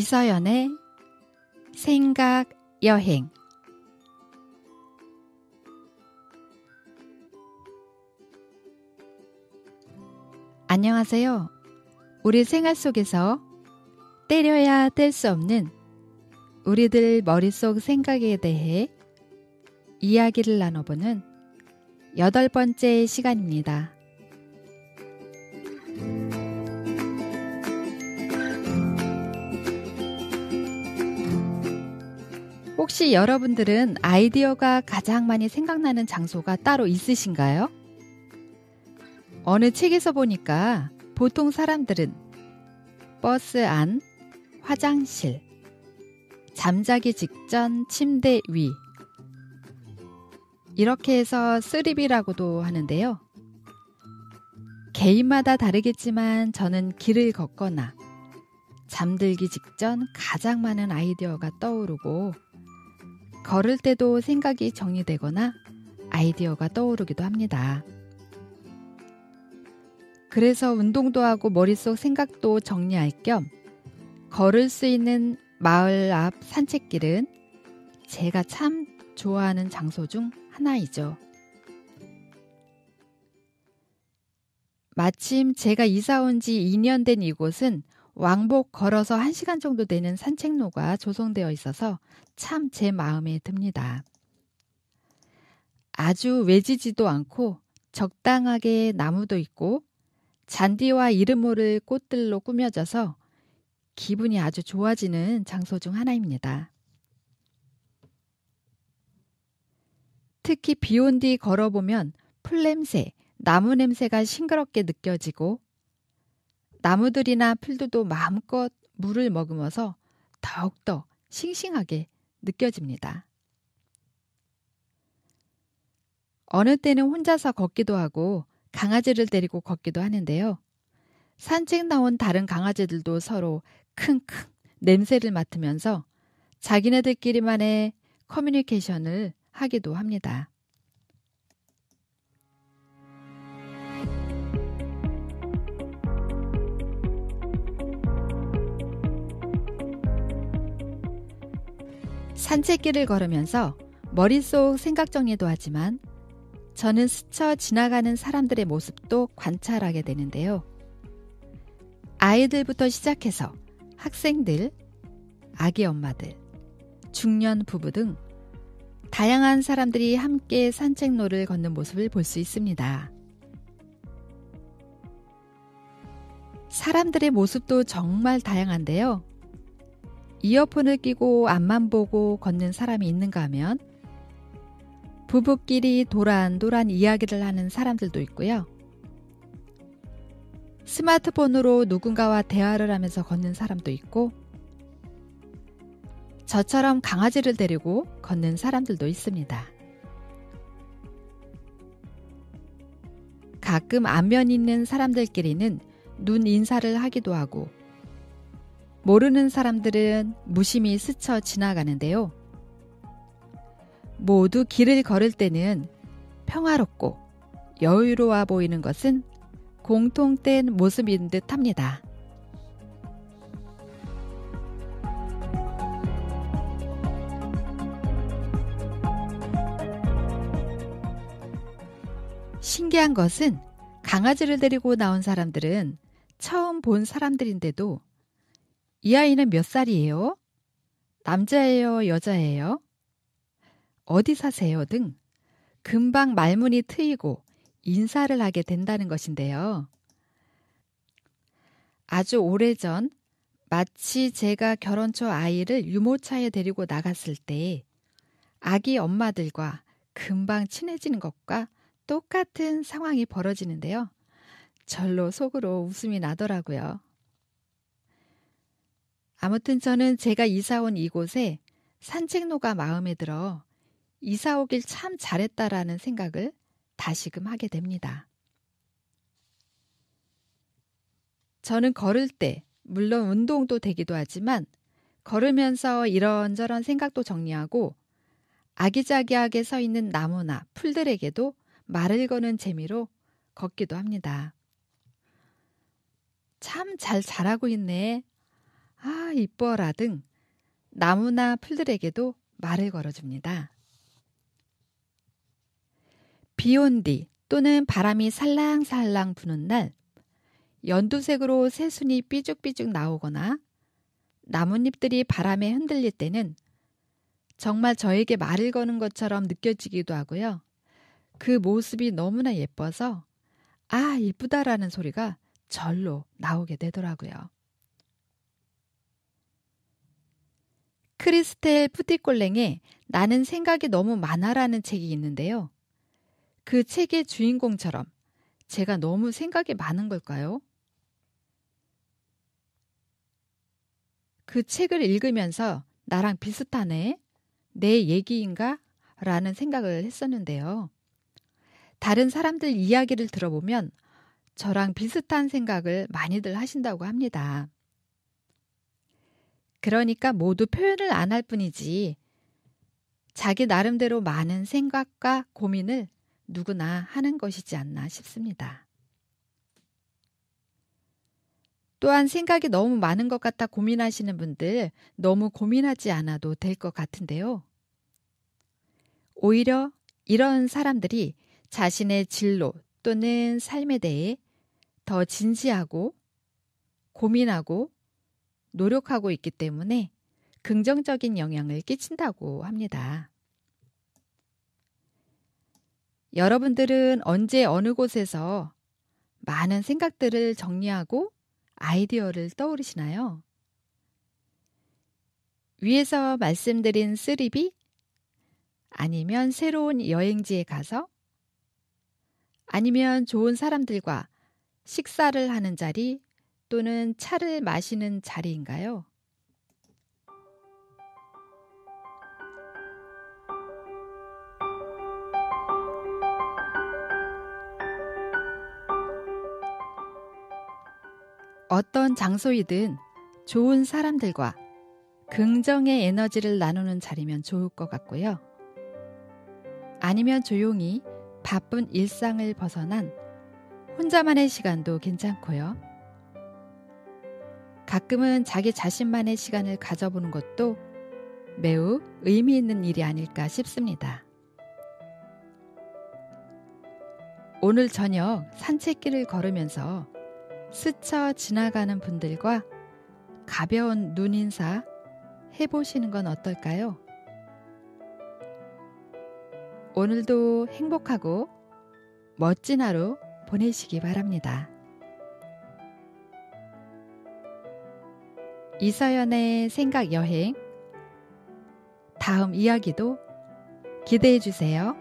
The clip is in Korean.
이서연의 생각 여행. 안녕하세요. 우리 생활 속에서 때려야 뗄 수 없는 우리들 머릿속 생각에 대해 이야기를 나눠보는 8번째 시간입니다. 혹시 여러분들은 아이디어가 가장 많이 생각나는 장소가 따로 있으신가요? 어느 책에서 보니까 보통 사람들은 버스 안, 화장실, 잠자기 직전 침대 위 이렇게 해서 쓰리비라고도 하는데요. 개인마다 다르겠지만 저는 길을 걷거나 잠들기 직전 가장 많은 아이디어가 떠오르고 걸을 때도 생각이 정리되거나 아이디어가 떠오르기도 합니다. 그래서 운동도 하고 머릿속 생각도 정리할 겸 걸을 수 있는 마을 앞 산책길은 제가 참 좋아하는 장소 중 하나이죠. 마침 제가 이사 온 지 2년 된 이곳은 왕복 걸어서 1시간 정도 되는 산책로가 조성되어 있어서 참 제 마음에 듭니다. 아주 외지지도 않고 적당하게 나무도 있고 잔디와 이름 모를 꽃들로 꾸며져서 기분이 아주 좋아지는 장소 중 하나입니다. 특히 비 온 뒤 걸어보면 풀냄새, 나무 냄새가 싱그럽게 느껴지고 나무들이나 풀들도 마음껏 물을 머금어서 더욱더 싱싱하게 느껴집니다. 어느 때는 혼자서 걷기도 하고 강아지를 데리고 걷기도 하는데요. 산책 나온 다른 강아지들도 서로 킁킁 냄새를 맡으면서 자기네들끼리만의 커뮤니케이션을 하기도 합니다. 산책길을 걸으면서 머릿속 생각 정리도 하지만 저는 스쳐 지나가는 사람들의 모습도 관찰하게 되는데요. 아이들부터 시작해서 학생들, 아기 엄마들, 중년 부부 등 다양한 사람들이 함께 산책로를 걷는 모습을 볼 수 있습니다. 사람들의 모습도 정말 다양한데요. 이어폰을 끼고 앞만 보고 걷는 사람이 있는가 하면 부부끼리 도란도란 이야기를 하는 사람들도 있고요. 스마트폰으로 누군가와 대화를 하면서 걷는 사람도 있고 저처럼 강아지를 데리고 걷는 사람들도 있습니다. 가끔 안면 있는 사람들끼리는 눈 인사를 하기도 하고 모르는 사람들은 무심히 스쳐 지나가는데요. 모두 길을 걸을 때는 평화롭고 여유로워 보이는 것은 공통된 모습인 듯 합니다. 신기한 것은 강아지를 데리고 나온 사람들은 처음 본 사람들인데도 이 아이는 몇 살이에요? 남자예요? 여자예요? 어디 사세요? 등 금방 말문이 트이고 인사를 하게 된다는 것인데요. 아주 오래전 마치 제가 결혼 초 아이를 유모차에 데리고 나갔을 때 아기 엄마들과 금방 친해지는 것과 똑같은 상황이 벌어지는데요. 절로 속으로 웃음이 나더라고요. 아무튼 저는 제가 이사 온 이곳에 산책로가 마음에 들어 이사 오길 참 잘했다라는 생각을 다시금 하게 됩니다. 저는 걸을 때 물론 운동도 되기도 하지만 걸으면서 이런저런 생각도 정리하고 아기자기하게 서 있는 나무나 풀들에게도 말을 거는 재미로 걷기도 합니다. 참 잘 자라고 있네. 아, 이뻐라 등 나무나 풀들에게도 말을 걸어줍니다. 비 온 뒤 또는 바람이 살랑살랑 부는 날 연두색으로 새순이 삐죽삐죽 나오거나 나뭇잎들이 바람에 흔들릴 때는 정말 저에게 말을 거는 것처럼 느껴지기도 하고요. 그 모습이 너무나 예뻐서 아, 이쁘다라는 소리가 절로 나오게 되더라고요. 크리스텔 푸티꼴랭의 나는 생각이 너무 많아라는 책이 있는데요. 그 책의 주인공처럼 제가 너무 생각이 많은 걸까요? 그 책을 읽으면서 나랑 비슷하네? 내 얘기인가? 라는 생각을 했었는데요. 다른 사람들 이야기를 들어보면 저랑 비슷한 생각을 많이들 하신다고 합니다. 그러니까 모두 표현을 안 할 뿐이지 자기 나름대로 많은 생각과 고민을 누구나 하는 것이지 않나 싶습니다. 또한 생각이 너무 많은 것 같아 고민하시는 분들 너무 고민하지 않아도 될 것 같은데요. 오히려 이런 사람들이 자신의 진로 또는 삶에 대해 더 진지하고 고민하고 노력하고 있기 때문에 긍정적인 영향을 끼친다고 합니다. 여러분들은 언제 어느 곳에서 많은 생각들을 정리하고 아이디어를 떠오르시나요? 위에서 말씀드린 쓰리비? 아니면 새로운 여행지에 가서? 아니면 좋은 사람들과 식사를 하는 자리 또는 차를 마시는 자리인가요? 어떤 장소이든 좋은 사람들과 긍정의 에너지를 나누는 자리면 좋을 것 같고요. 아니면 조용히 바쁜 일상을 벗어난 혼자만의 시간도 괜찮고요. 가끔은 자기 자신만의 시간을 가져보는 것도 매우 의미 있는 일이 아닐까 싶습니다. 오늘 저녁 산책길을 걸으면서 스쳐 지나가는 분들과 가벼운 눈인사 해보시는 건 어떨까요? 오늘도 행복하고 멋진 하루 보내시기 바랍니다. 이서연의 생각 여행, 다음 이야기도 기대해 주세요.